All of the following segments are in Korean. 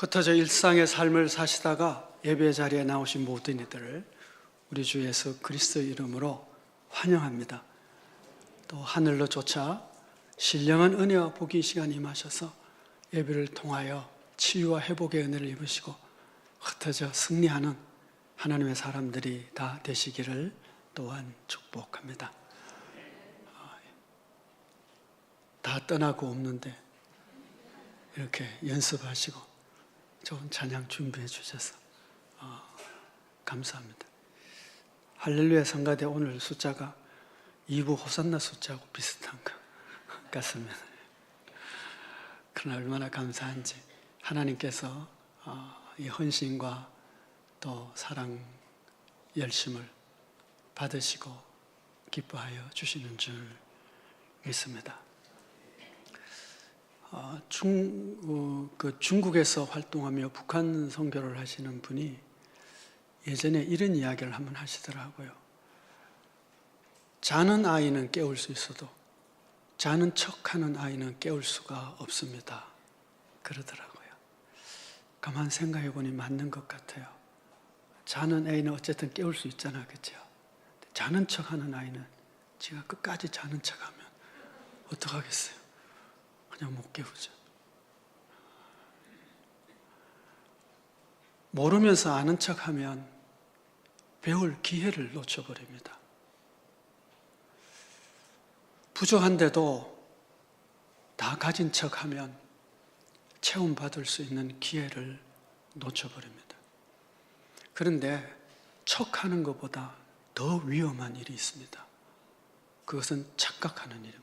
흩어져 일상의 삶을 사시다가 예배 자리에 나오신 모든 이들을 우리 주 예수 그리스도의 이름으로 환영합니다. 또 하늘로 쫓아 신령한 은혜와 복이 시간이 임하셔서 예배를 통하여 치유와 회복의 은혜를 입으시고 흩어져 승리하는 하나님의 사람들이 다 되시기를 또한 축복합니다. 다 떠나고 없는데 이렇게 연습하시고 좋은 찬양 준비해 주셔서 감사합니다. 할렐루야 성가대 오늘 숫자가 2부 호산나 숫자하고 비슷한 것 같습니다. 그러나 얼마나 감사한지 하나님께서 이 헌신과 또 사랑 열심을 받으시고 기뻐하여 주시는 줄 믿습니다. 중국에서 활동하며 북한 선교를 하시는 분이 예전에 이런 이야기를 한번 하시더라고요. 자는 아이는 깨울 수 있어도 자는 척하는 아이는 깨울 수가 없습니다. 그러더라고요. 가만 생각해 보니 맞는 것 같아요. 자는 애는 어쨌든 깨울 수 있잖아, 그렇죠? 자는 척하는 아이는 지가 끝까지 자는 척하면 어떡하겠어요? 그냥 못 깨우죠. 모르면서 아는 척하면 배울 기회를 놓쳐버립니다. 부족한데도 다 가진 척하면 체험받을 수 있는 기회를 놓쳐버립니다. 그런데 척하는 것보다 더 위험한 일이 있습니다. 그것은 착각하는 일입니다.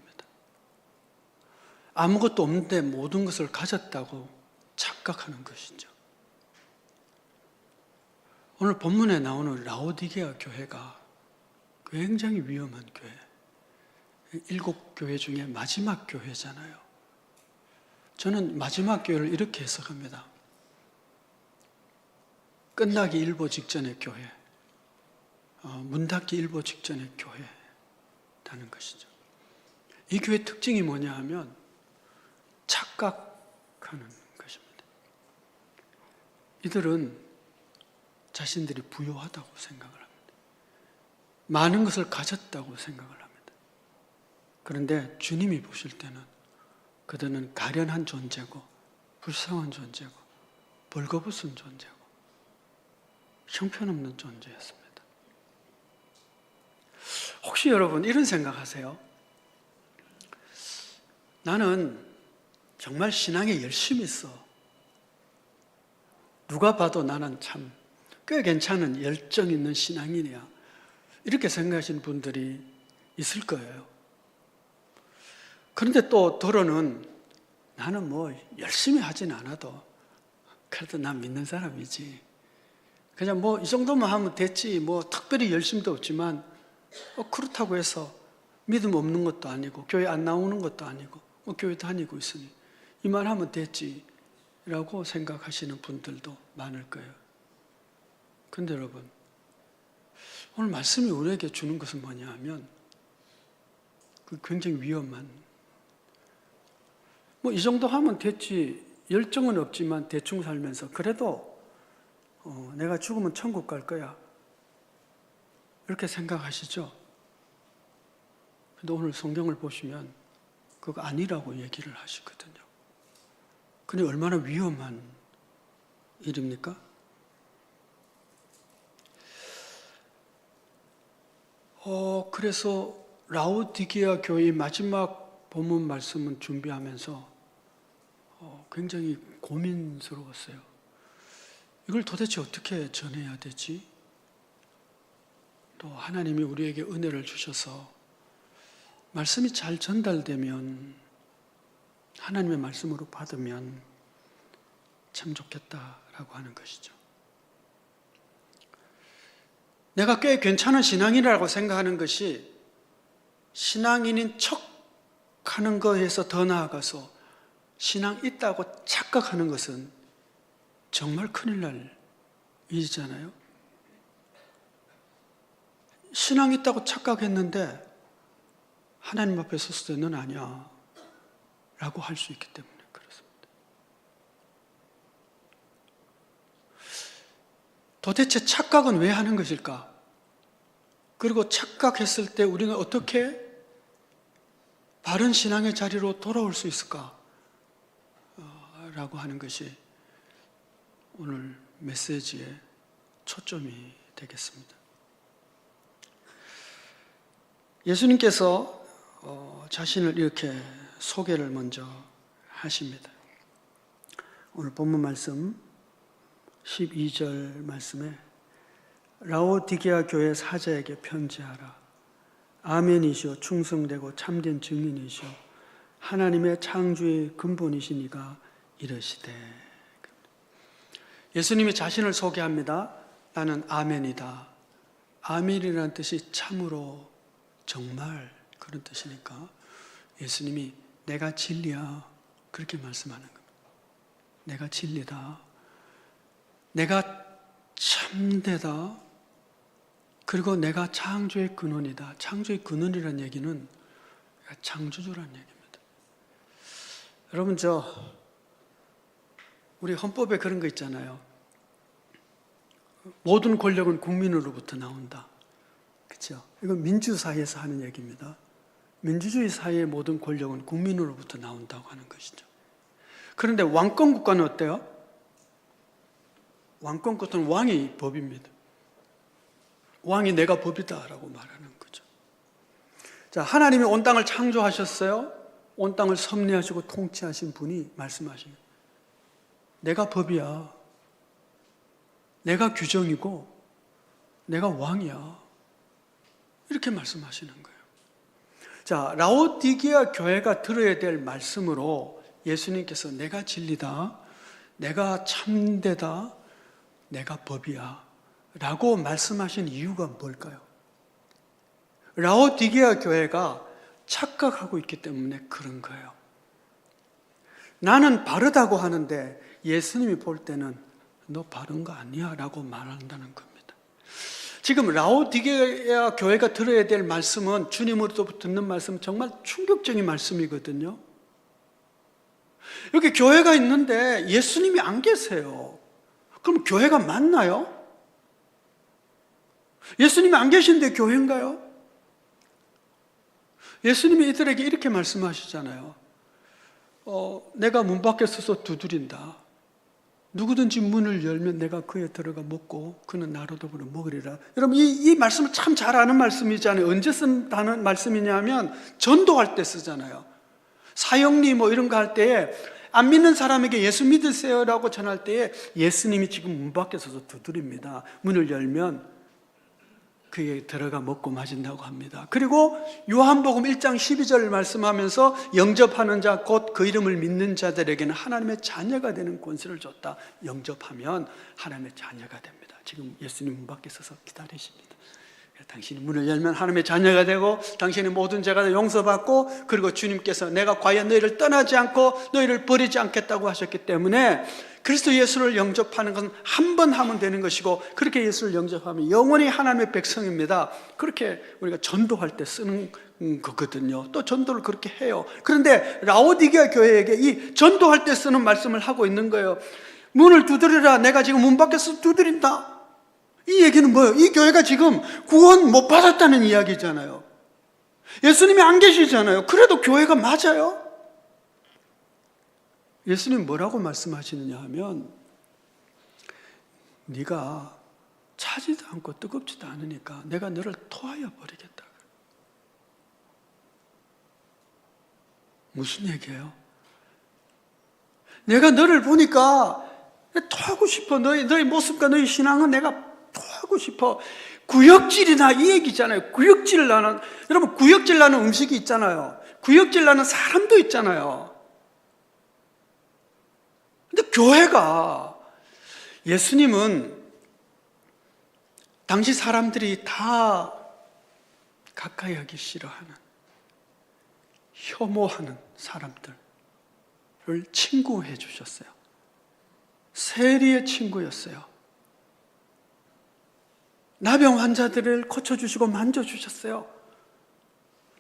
아무것도 없는데 모든 것을 가졌다고 착각하는 것이죠. 오늘 본문에 나오는 라오디게아 교회가 굉장히 위험한 교회, 7교회 중에 마지막 교회잖아요. 저는 마지막 교회를 이렇게 해석합니다. 끝나기 일보 직전의 교회, 문 닫기 일보 직전의 교회라는 것이죠. 이 교회의 특징이 뭐냐 하면 착각하는 것입니다. 이들은 자신들이 부유하다고 생각을 합니다. 많은 것을 가졌다고 생각을 합니다. 그런데 주님이 보실 때는 그들은 가련한 존재고 불쌍한 존재고 벌거벗은 존재고 형편없는 존재였습니다. 혹시 여러분 이런 생각하세요? 나는 정말 신앙에 열심히 있어. 누가 봐도 나는 참 꽤 괜찮은 열정 있는 신앙인이야. 이렇게 생각하시는 분들이 있을 거예요. 그런데 또 더러는 나는 뭐 열심히 하진 않아도 그래도 난 믿는 사람이지. 그냥 뭐 이 정도만 하면 됐지. 뭐 특별히 열심도 없지만 그렇다고 해서 믿음 없는 것도 아니고 교회 안 나오는 것도 아니고 교회 다니고 있으니 이 말 하면 됐지 라고 생각하시는 분들도 많을 거예요. 근데 여러분, 오늘 말씀이 우리에게 주는 것은 뭐냐 하면 굉장히 위험한, 뭐 이 정도 하면 됐지, 열정은 없지만 대충 살면서 그래도 내가 죽으면 천국 갈 거야 이렇게 생각하시죠? 근데 오늘 성경을 보시면 그거 아니라고 얘기를 하시거든요. 근데 얼마나 위험한 일입니까? 그래서 라오디게아 교회의 마지막 본문 말씀을 준비하면서 굉장히 고민스러웠어요. 이걸 도대체 어떻게 전해야 되지? 또 하나님이 우리에게 은혜를 주셔서 말씀이 잘 전달되면, 하나님의 말씀으로 받으면 참 좋겠다라고 하는 것이죠. 내가 꽤 괜찮은 신앙인이라고 생각하는 것이 신앙인인 척 하는 거에서 더 나아가서 신앙 있다고 착각하는 것은 정말 큰일 날 일이잖아요. 신앙 있다고 착각했는데 하나님 앞에 섰을 때 넌 아니야 라고 할 수 있기 때문에 그렇습니다. 도대체 착각은 왜 하는 것일까? 그리고 착각했을 때 우리는 어떻게 바른 신앙의 자리로 돌아올 수 있을까? 라고 하는 것이 오늘 메시지의 초점이 되겠습니다. 예수님께서 자신을 이렇게 소개를 먼저 하십니다. 오늘 본문 말씀 12절 말씀에 라오디게아 교회 사자에게 편지하라. 아멘이시오 충성되고 참된 증인이시오 하나님의 창조의 근본이시니가 이르시되. 예수님이 자신을 소개합니다. 나는 아멘이다. 아멘이라는 뜻이 참으로 정말 그런 뜻이니까 예수님이 내가 진리야 그렇게 말씀하는 겁니다. 내가 진리다. 내가 참되다. 그리고 내가 창조의 근원이다. 창조의 근원이라는 얘기는 창조주라는 얘기입니다. 여러분 우리 헌법에 그런 거 있잖아요. 모든 권력은 국민으로부터 나온다. 그렇죠? 이건 민주사회에서 하는 얘기입니다. 민주주의 사회의 모든 권력은 국민으로부터 나온다고 하는 것이죠. 그런데 왕권 국가는 어때요? 왕권 국가는 왕이 법입니다. 왕이 내가 법이다라고 말하는 거죠. 자, 하나님이 온 땅을 창조하셨어요. 온 땅을 섭리하시고 통치하신 분이 말씀하시는 내가 법이야. 내가 규정이고 내가 왕이야. 이렇게 말씀하시는 거예요. 자, 라오디게아 교회가 들어야 될 말씀으로 예수님께서 내가 진리다, 내가 참되다, 내가 법이야 라고 말씀하신 이유가 뭘까요? 라오디게아 교회가 착각하고 있기 때문에 그런 거예요. 나는 바르다고 하는데 예수님이 볼 때는 너 바른 거 아니야 라고 말한다는 겁니다. 지금 라오디게아 교회가 들어야 될 말씀은 주님으로부터 듣는 말씀은 정말 충격적인 말씀이거든요. 여기 교회가 있는데 예수님이 안 계세요. 그럼 교회가 맞나요? 예수님이 안 계신데 교회인가요? 예수님이 이들에게 이렇게 말씀하시잖아요. 내가 문 밖에 서서 두드린다. 누구든지 문을 열면 내가 그에 들어가 먹고 그는 나로 더불어 먹으리라. 여러분 이 말씀을 참 잘 아는 말씀이잖아요. 언제 쓴다는 말씀이냐면 전도할 때 쓰잖아요. 사형리 뭐 이런 거 할 때에 안 믿는 사람에게 예수 믿으세요라고 전할 때에 예수님이 지금 문 밖에 서서 두드립니다. 문을 열면 그에 들어가 먹고 마신다고 합니다. 그리고 요한복음 1장 12절 말씀하면서 영접하는 자 곧 그 이름을 믿는 자들에게는 하나님의 자녀가 되는 권세를 줬다. 영접하면 하나님의 자녀가 됩니다. 지금 예수님 문 밖에 서서 기다리십니다. 당신이 문을 열면 하나님의 자녀가 되고 당신의 모든 죄가 용서받고 그리고 주님께서 내가 과연 너희를 떠나지 않고 너희를 버리지 않겠다고 하셨기 때문에 그리스도 예수를 영접하는 것은 한 번 하면 되는 것이고 그렇게 예수를 영접하면 영원히 하나님의 백성입니다. 그렇게 우리가 전도할 때 쓰는 거거든요. 또 전도를 그렇게 해요. 그런데 라오디게아 교회에게 이 전도할 때 쓰는 말씀을 하고 있는 거예요. 문을 두드리라. 내가 지금 문 밖에서 두드린다. 이 얘기는 뭐예요? 이 교회가 지금 구원 못 받았다는 이야기잖아요. 예수님이 안 계시잖아요. 그래도 교회가 맞아요? 예수님 뭐라고 말씀하시느냐 하면 네가 차지도 않고 뜨겁지도 않으니까 내가 너를 토하여 버리겠다. 무슨 얘기예요? 내가 너를 보니까 토하고 싶어. 너희 모습과 너희 신앙은 내가 토하고 싶어. 구역질이나 이 얘기잖아요. 구역질 나는, 여러분 구역질 나는 음식이 있잖아요. 구역질 나는 사람도 있잖아요. 근데 교회가, 예수님은 당시 사람들이 다 가까이 하기 싫어하는, 혐오하는 사람들을 친구해 주셨어요. 세리의 친구였어요. 나병 환자들을 고쳐주시고 만져주셨어요.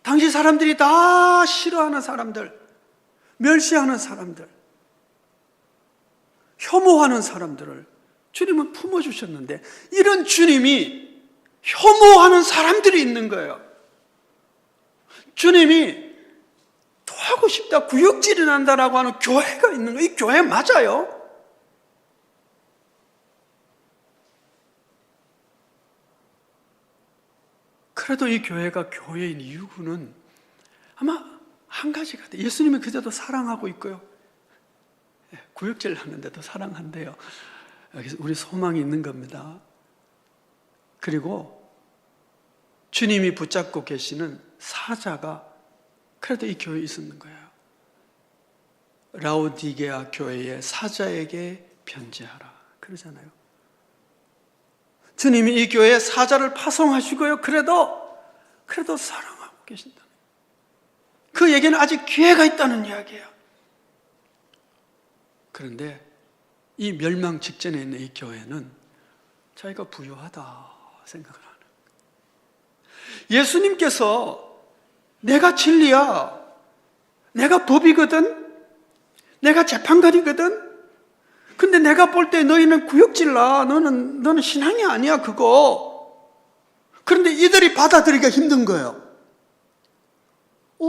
당시 사람들이 다 싫어하는 사람들, 멸시하는 사람들, 혐오하는 사람들을 주님은 품어주셨는데 이런 주님이 혐오하는 사람들이 있는 거예요. 주님이 토하고 싶다, 구역질이 난다라고 하는 교회가 있는 거예요. 이 교회 맞아요? 그래도 이 교회가 교회인 이유는 아마 한 가지가 돼요. 예수님이 그제도 사랑하고 있고요. 구역질 하는데도 사랑한대요. 여기서 우리 소망이 있는 겁니다. 그리고 주님이 붙잡고 계시는 사자가 그래도 이 교회에 있었는 거예요. 라오디게아 교회의 사자에게 편지하라 그러잖아요. 주님이 이 교회에 사자를 파송하시고요. 그래도 사랑하고 계신다. 그 얘기는 아직 기회가 있다는 이야기예요. 그런데 이 멸망 직전에 있는 이 교회는 자기가 부유하다 생각을 하는 거예요. 예수님께서 내가 진리야, 내가 법이거든, 내가 재판관이거든. 근데 내가 볼 때 너희는 구역질나, 너는 신앙이 아니야 그거. 그런데 이들이 받아들이기가 힘든 거예요.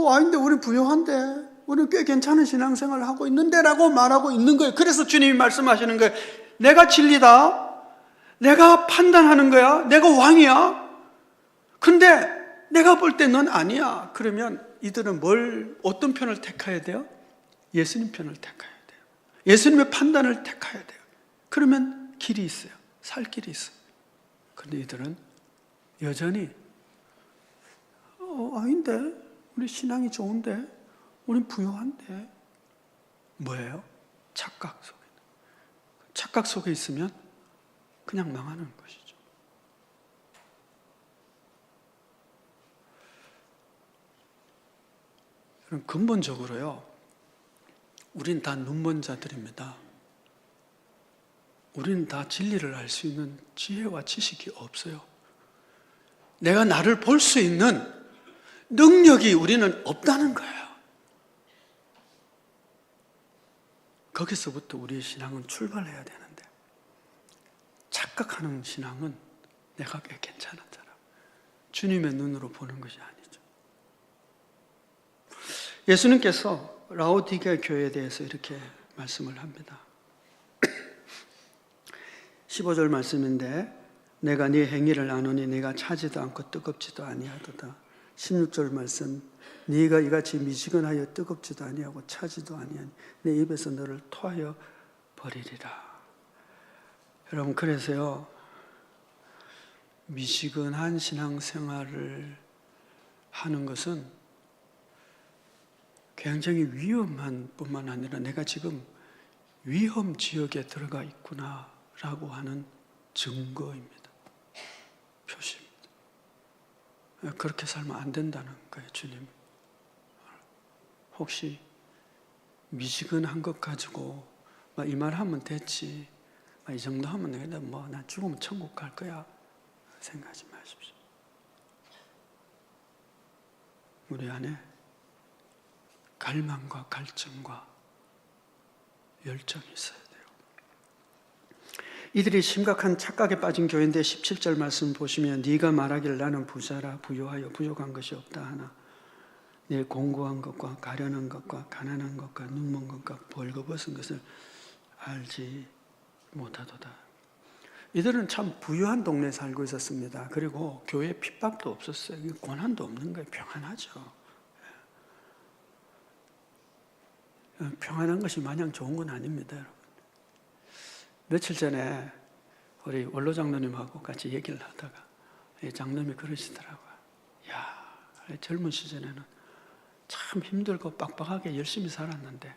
아닌데 우리 부유한데, 우리는 꽤 괜찮은 신앙생활을 하고 있는데 라고 말하고 있는 거예요. 그래서 주님이 말씀하시는 거예요. 내가 진리다, 내가 판단하는 거야, 내가 왕이야. 근데 내가 볼 때 넌 아니야. 그러면 이들은 어떤 편을 택해야 돼요? 예수님 편을 택해야 돼요. 예수님의 판단을 택해야 돼요. 그러면 길이 있어요. 살 길이 있어요. 그런데 이들은 여전히 아닌데, 우리 신앙이 좋은데, 우린 부유한데. 뭐예요? 착각 속에. 착각 속에 있으면 그냥 망하는 것이죠. 그럼 근본적으로요, 우린 다 눈먼 자들입니다. 우리는 다 진리를 알 수 있는 지혜와 지식이 없어요. 내가 나를 볼 수 있는 능력이 우리는 없다는 거예요. 거기서부터 우리의 신앙은 출발해야 되는데, 착각하는 신앙은 내가 꽤 괜찮은 사람, 주님의 눈으로 보는 것이 아니죠. 예수님께서 라오디게아 교회에 대해서 이렇게 말씀을 합니다. 15절 말씀인데, 내가 네 행위를 아노니 네가 차지도 않고 뜨겁지도 아니하도다. 16절 말씀, 네가 이같이 미지근하여 뜨겁지도 아니하고 차지도 아니하니 내 입에서 너를 토하여 버리리라. 여러분, 그래서요, 미지근한 신앙생활을 하는 것은 굉장히 위험한 뿐만 아니라 내가 지금 위험 지역에 들어가 있구나 라고 하는 증거입니다. 표시입니다. 그렇게 살면 안 된다는 거예요, 주님. 혹시 미지근한 것 가지고 이 말 하면 됐지, 이 정도 하면 내가 난 죽으면 천국 갈 거야 생각하지 마십시오. 우리 안에 갈망과 갈증과 열정이 있어야 돼요. 이들이 심각한 착각에 빠진 교회인데 17절 말씀 보시면, 네가 말하기를 나는 부자라 부유하여 부족한 것이 없다 하나 내 공고한 것과 가련한 것과 가난한 것과 눈먼 것과 벌거벗은 것을 알지 못하도다. 이들은 참 부유한 동네에 살고 있었습니다. 그리고 교회에 핍박도 없었어요. 고난도 없는 거예요. 평안하죠. 평안한 것이 마냥 좋은 건 아닙니다, 여러분. 며칠 전에 우리 원로 장로님하고 같이 얘기를 하다가 장로님이 그러시더라고요. 야, 젊은 시절에는 참 힘들고 빡빡하게 열심히 살았는데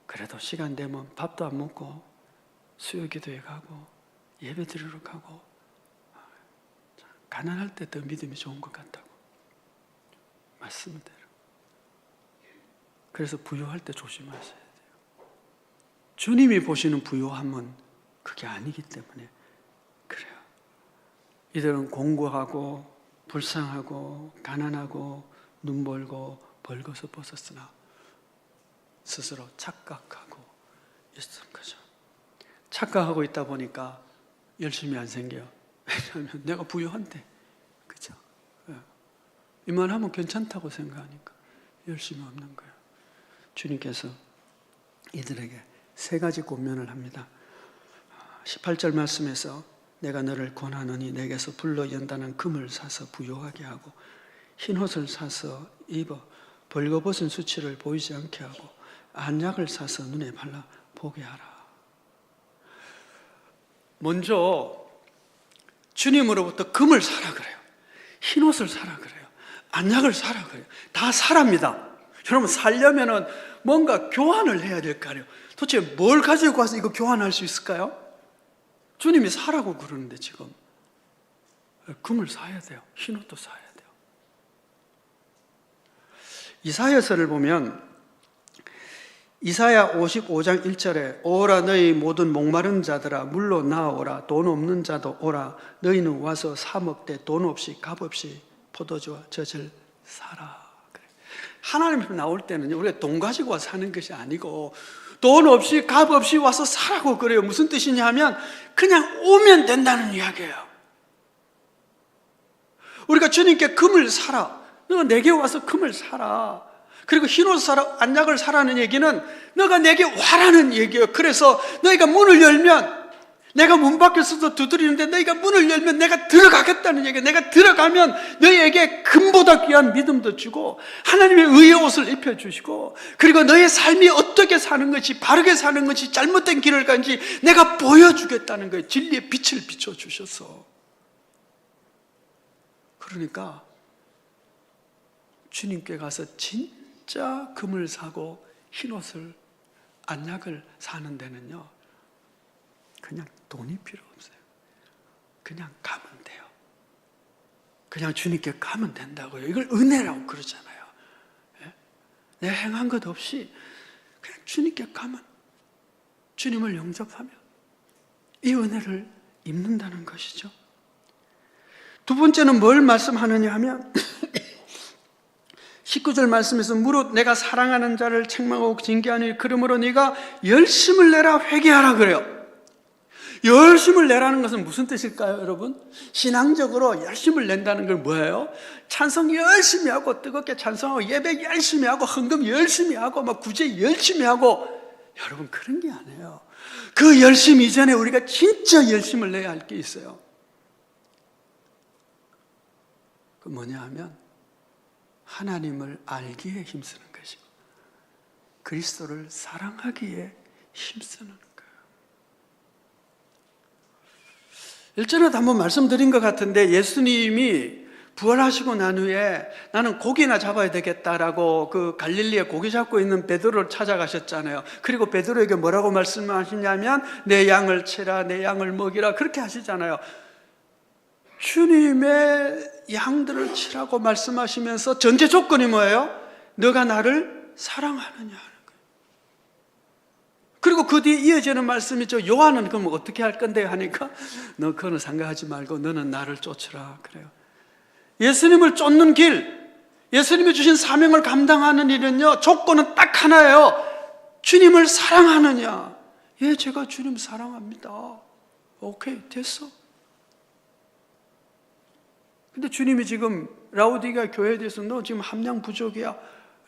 그래도 시간 되면 밥도 안 먹고 수요기도에 가고 예배 드리러 가고 가난할 때 더 믿음이 좋은 것 같다고. 맞습니다. 그래서 부유할 때 조심하셔야 돼요. 주님이 보시는 부유함은 그게 아니기 때문에 그래요. 이들은 공고하고 불쌍하고 가난하고 눈멀고 벌거서 벗었으나 스스로 착각하고 있었던 거죠. 착각하고 있다 보니까 열심히 안 생겨요. 왜냐하면 내가 부유한데, 그죠? 이만하면 괜찮다고 생각하니까 열심히 없는 거예요. 주님께서 이들에게 세 가지 권면을 합니다. 18절 말씀에서 내가 너를 권하노니 내게서 불로 연단한 금을 사서 부요하게 하고 흰 옷을 사서 입어 벌거벗은 수치를 보이지 않게 하고 안약을 사서 눈에 발라 보게 하라. 먼저 주님으로부터 금을 사라 그래요. 흰 옷을 사라 그래요. 안약을 사라 그래요. 다 사랍니다. 여러분, 살려면은 뭔가 교환을 해야 될 거 아니에요. 도대체 뭘 가지고 와서 이거 교환할 수 있을까요? 주님이 사라고 그러는데 지금 금을 사야 돼요. 흰 옷도 사야 돼요. 이사야서를 보면 이사야 55장 1절에 오라 너희 모든 목마른 자들아 물로 나오라 돈 없는 자도 오라 너희는 와서 사 먹되 돈 없이 값 없이 포도주와 젖을 사라. 하나님 앞에 나올 때는 우리가 돈 가지고 와서 사는 것이 아니고 돈 없이 값 없이 와서 사라고 그래요. 무슨 뜻이냐 하면 그냥 오면 된다는 이야기예요. 우리가 주님께 금을 사라. 너가 내게 와서 금을 사라. 그리고 흰옷 사라, 안약을 사라는 얘기는 너가 내게 와라는 얘기예요. 그래서 너희가 문을 열면 내가 문 밖에서도 두드리는데 너희가 문을 열면 내가 들어가겠다는 얘기예요. 내가 들어가면 너희에게 금보다 귀한 믿음도 주고 하나님의 의의 옷을 입혀주시고 그리고 너의 삶이 어떻게 사는 것이 바르게 사는 것이 잘못된 길을 간지 내가 보여주겠다는 거예요. 진리의 빛을 비춰주셔서. 그러니까 주님께 가서 진짜 금을 사고 흰옷을 안약을 사는 데는요 그냥 돈이 필요 없어요. 그냥 가면 돼요. 그냥 주님께 가면 된다고요. 이걸 은혜라고 그러잖아요. 내가 행한 것 없이 그냥 주님께 가면, 주님을 영접하면 이 은혜를 입는다는 것이죠. 두 번째는 뭘 말씀하느냐 하면 19절 말씀에서 무릇 내가 사랑하는 자를 책망하고 징계하니 그러므로 네가 열심을 내라 회개하라 그래요. 열심을 내라는 것은 무슨 뜻일까요, 여러분? 신앙적으로 열심을 낸다는 걸 뭐예요? 찬송 열심히 하고 뜨겁게 찬송하고 예배 열심히 하고 헌금 열심히 하고 막 구제 열심히 하고 여러분 그런 게 아니에요. 그 열심 이전에 우리가 진짜 열심을 내야 할 게 있어요. 그 뭐냐 하면 하나님을 알기에 힘쓰는 것이고 그리스도를 사랑하기에 힘쓰는 거예요. 일전에도 한번 말씀드린 것 같은데 예수님이 부활하시고 난 후에 나는 고기나 잡아야 되겠다라고 그 갈릴리에 고기 잡고 있는 베드로를 찾아가셨잖아요. 그리고 베드로에게 뭐라고 말씀하시냐면 내 양을 치라, 내 양을 먹이라 그렇게 하시잖아요. 주님의 양들을 치라고 말씀하시면서 전제 조건이 뭐예요? 너가 나를 사랑하느냐 하는 거예요. 그리고 그 뒤에 이어지는 말씀이죠. 요한은 그럼 어떻게 할 건데 하니까 너 그거는 생각하지 말고 너는 나를 쫓으라 그래요. 예수님을 쫓는 길, 예수님이 주신 사명을 감당하는 일은요 조건은 딱 하나예요. 주님을 사랑하느냐. 예, 제가 주님 사랑합니다. 오케이, 됐어. 근데 주님이 지금 라오디게아 교회에 대해서 너 지금 함량 부족이야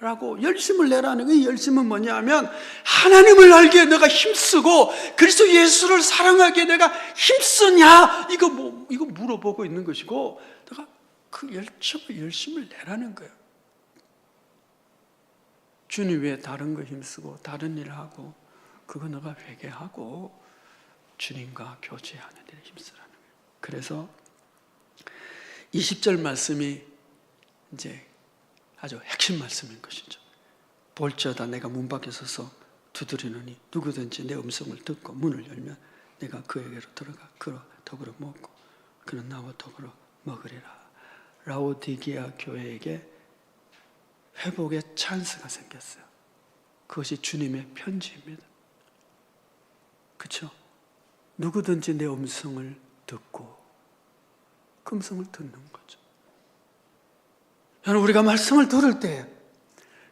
라고 열심을 내라는 그 열심은 뭐냐 하면 하나님을 알기에 내가 힘쓰고 그리스도 예수를 사랑하기에 내가 힘쓰냐 이거 물어보고 있는 것이고 내가 그 열심을 내라는 거예요. 주님 외에 다른 거 힘쓰고 다른 일을 하고 그거 너가 회개하고 주님과 교제하는 일에 힘쓰라는 거예요. 그래서 20절 말씀이 이제 아주 핵심 말씀인 것이죠. 볼지어다 내가 문 밖에 서서 두드리노니 누구든지 내 음성을 듣고 문을 열면 내가 그에게로 들어가 그와 더불어 먹고 그는 나와 더불어 먹으리라. 라오디게아 교회에게 회복의 찬스가 생겼어요. 그것이 주님의 편지입니다. 그렇죠? 누구든지 내 음성을 듣고 그 음성을 듣는 거죠. 여러분 우리가 말씀을 들을 때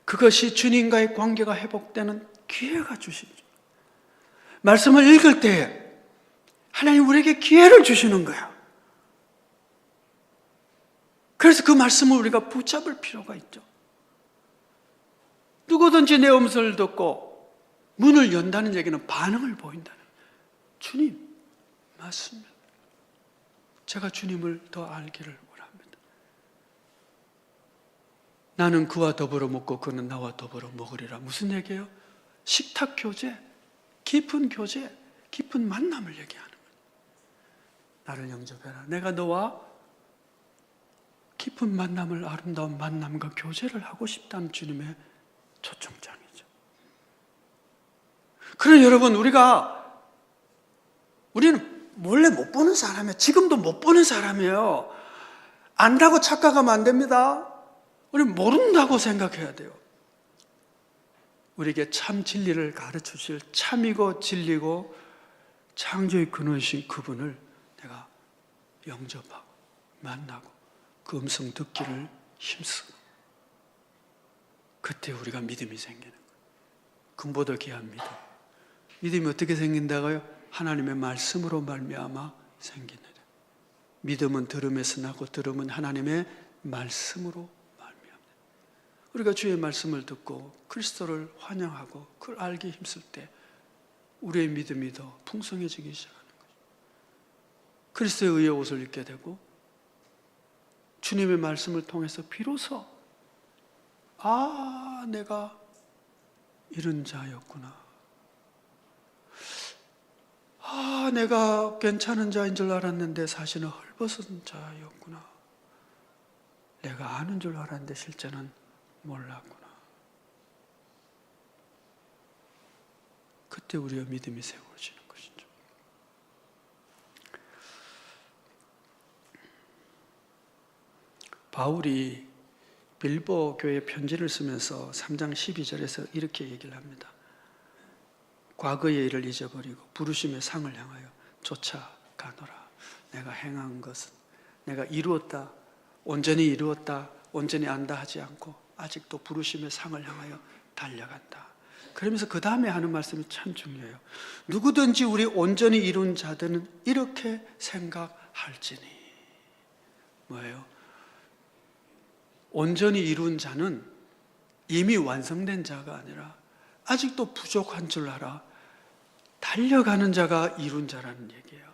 그것이 주님과의 관계가 회복되는 기회가 주시죠. 말씀을 읽을 때 하나님 우리에게 기회를 주시는 거야. 그래서 그 말씀을 우리가 붙잡을 필요가 있죠. 누구든지 내 음성을 듣고 문을 연다는 얘기는 반응을 보인다는 거예요. 주님, 맞습니다. 제가 주님을 더 알기를 원합니다. 나는 그와 더불어 먹고 그는 나와 더불어 먹으리라. 무슨 얘기예요? 식탁 교제, 깊은 교제, 깊은 만남을 얘기하는 거예요. 나를 영접해라. 내가 너와 깊은 만남을, 아름다운 만남과 교제를 하고 싶다는 주님의 초청장이죠. 그러나 여러분, 우리는 몰래 못 보는 사람이에요. 지금도 못 보는 사람이에요. 안다고 착각하면 안 됩니다. 우리는 모른다고 생각해야 돼요. 우리에게 참 진리를 가르쳐 주실 참이고 진리고 창조의 근원이신 그분을 내가 영접하고 만나고 그 음성 듣기를 힘쓰고, 그때 우리가 믿음이 생기는 거예요. 금보다 귀한 믿음. 믿음이 어떻게 생긴다고요? 하나님의 말씀으로 말미암아 생기느라. 믿음은 들음에서 나고 들음은 하나님의 말씀으로 말미암아. 우리가 주의 말씀을 듣고 그리스도를 환영하고 그걸 알기 힘쓸 때 우리의 믿음이 더 풍성해지기 시작하는 거죠. 그리스도의 의의 옷을 입게 되고 주님의 말씀을 통해서 비로소 내가 이런 자였구나. 내가 괜찮은 자인 줄 알았는데 사실은 헐벗은 자였구나. 내가 아는 줄 알았는데 실제는 몰랐구나. 그때 우리의 믿음이 세워지는 것이죠. 바울이 빌보 교회 편지를 쓰면서 3장 12절에서 이렇게 얘기를 합니다. 과거의 일을 잊어버리고 부르심의 상을 향하여 쫓아가노라. 내가 행한 것은 내가 이루었다, 온전히 이루었다, 온전히 안다 하지 않고 아직도 부르심의 상을 향하여 달려간다. 그러면서 그 다음에 하는 말씀이 참 중요해요. 누구든지 우리 온전히 이룬 자들은 이렇게 생각할지니. 뭐예요? 온전히 이룬 자는 이미 완성된 자가 아니라 아직도 부족한 줄 알아 달려가는 자가 이룬 자라는 얘기예요.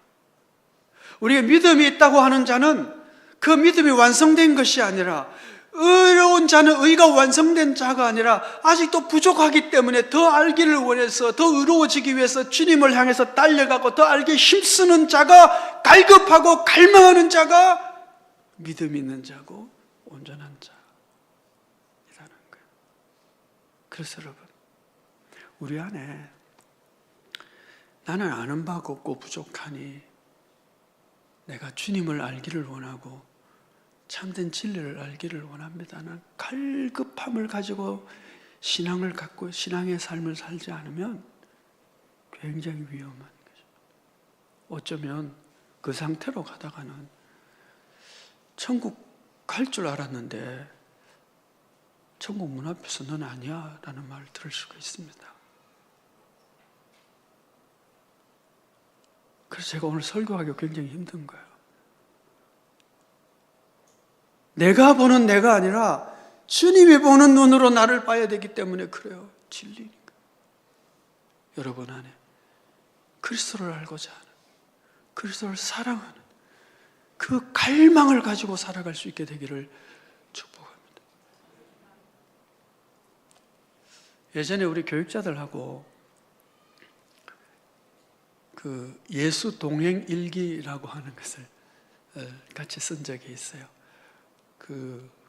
우리가 믿음이 있다고 하는 자는 그 믿음이 완성된 것이 아니라, 의로운 자는 의가 완성된 자가 아니라 아직도 부족하기 때문에 더 알기를 원해서 더 의로워지기 위해서 주님을 향해서 달려가고 더 알기 힘쓰는 자가, 갈급하고 갈망하는 자가 믿음 있는 자고 온전한 자이라는 거예요. 그래서 여러분, 우리 안에 나는 아는 바가 없고 부족하니 내가 주님을 알기를 원하고 참된 진리를 알기를 원합니다는 갈급함을 가지고 신앙을 갖고 신앙의 삶을 살지 않으면 굉장히 위험한 거죠. 어쩌면 그 상태로 가다가는 천국 갈 줄 알았는데 천국 문 앞에서 넌 아니야 라는 말을 들을 수가 있습니다. 그래서 제가 오늘 설교하기가 굉장히 힘든 거예요. 내가 보는 내가 아니라 주님이 보는 눈으로 나를 봐야 되기 때문에 그래요. 진리니까. 여러분 안에 그리스도를 알고자 하는, 그리스도를 사랑하는 그 갈망을 가지고 살아갈 수 있게 되기를 축복합니다. 예전에 우리 교육자들하고 그 예수 동행 일기라고 하는 것을 같이 쓴 적이 있어요.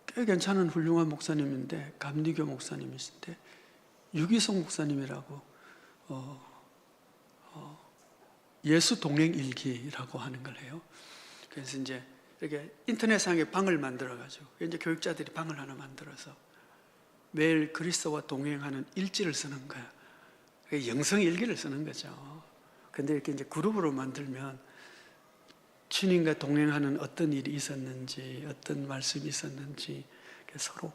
꽤 괜찮은 훌륭한 목사님인데, 감리교 목사님이신데 유기성 목사님이라고 예수 동행 일기라고 하는 걸 해요. 그래서 이제 이렇게 인터넷상에 방을 만들어가지고 이제 교육자들이 방을 하나 만들어서 매일 그리스도와 동행하는 일지를 쓰는 거야. 영성 일기를 쓰는 거죠. 근데 이렇게 이제 그룹으로 만들면 주님과 동행하는 어떤 일이 있었는지, 어떤 말씀이 있었는지 서로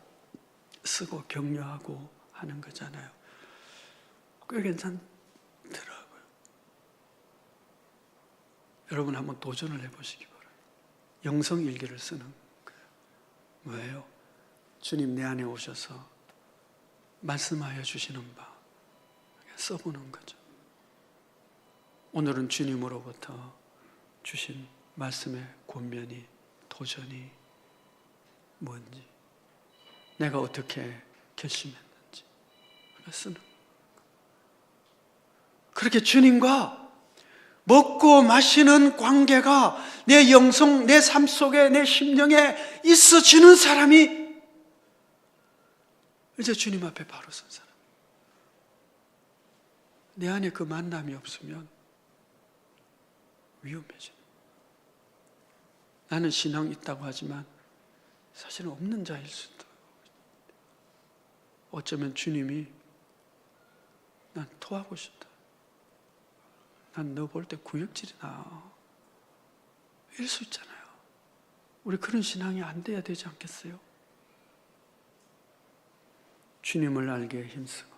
쓰고 격려하고 하는 거잖아요. 꽤 괜찮더라고요. 여러분 한번 도전을 해보시기 바랍니다. 영성일기를 쓰는 거예요. 뭐예요? 주님 내 안에 오셔서 말씀하여 주시는 바 써보는 거죠. 오늘은 주님으로부터 주신 말씀의 권면이, 도전이 뭔지, 내가 어떻게 결심했는지 쓰는 거예요. 그렇게 주님과 먹고 마시는 관계가 내 영성, 내 삶 속에, 내 심령에 있어지는 사람이 이제 주님 앞에 바로 선 사람. 내 안에 그 만남이 없으면 위험해져. 나는 신앙이 있다고 하지만 사실은 없는 자일 수도. 어쩌면 주님이 난 토하고 싶다. 난 너 볼 때 구역질이 나. 이럴 수 있잖아요. 우리 그런 신앙이 안 돼야 되지 않겠어요? 주님을 알기에 힘쓰고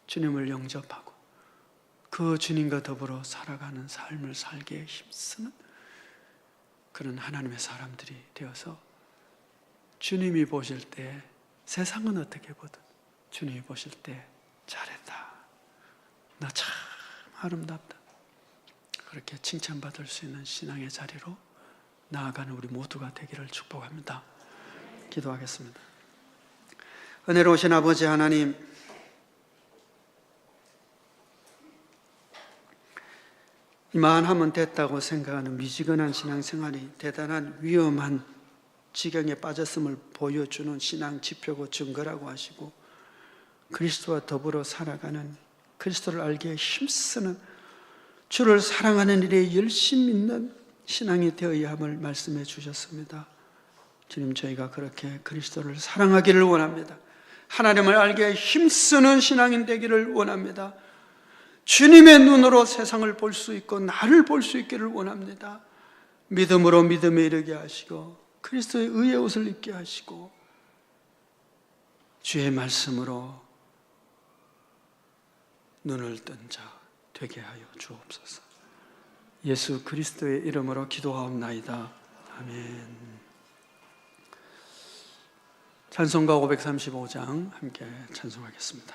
주님을 영접하고 그 주님과 더불어 살아가는 삶을 살기에 힘쓰는 그런 하나님의 사람들이 되어서 주님이 보실 때 세상은 어떻게 보든 주님이 보실 때 잘했다. 너 참 아름답다. 그렇게 칭찬받을 수 있는 신앙의 자리로 나아가는 우리 모두가 되기를 축복합니다. 기도하겠습니다. 은혜로우신 아버지 하나님, 이만하면 됐다고 생각하는 미지근한 신앙생활이 대단한 위험한 지경에 빠졌음을 보여주는 신앙 지표고 증거라고 하시고, 그리스도와 더불어 살아가는, 그리스도를 알기에 힘쓰는, 주를 사랑하는 일에 열심 있는 신앙이 되어야 함을 말씀해 주셨습니다. 주님, 저희가 그렇게 그리스도를 사랑하기를 원합니다. 하나님을 알기에 힘쓰는 신앙인 되기를 원합니다. 주님의 눈으로 세상을 볼 수 있고 나를 볼 수 있기를 원합니다. 믿음으로 믿음에 이르게 하시고 그리스도의 의의 옷을 입게 하시고 주의 말씀으로 눈을 뜬 자 되게 하여 주옵소서. 예수 그리스도의 이름으로 기도하옵나이다. 아멘. 찬송가 535장 함께 찬송하겠습니다.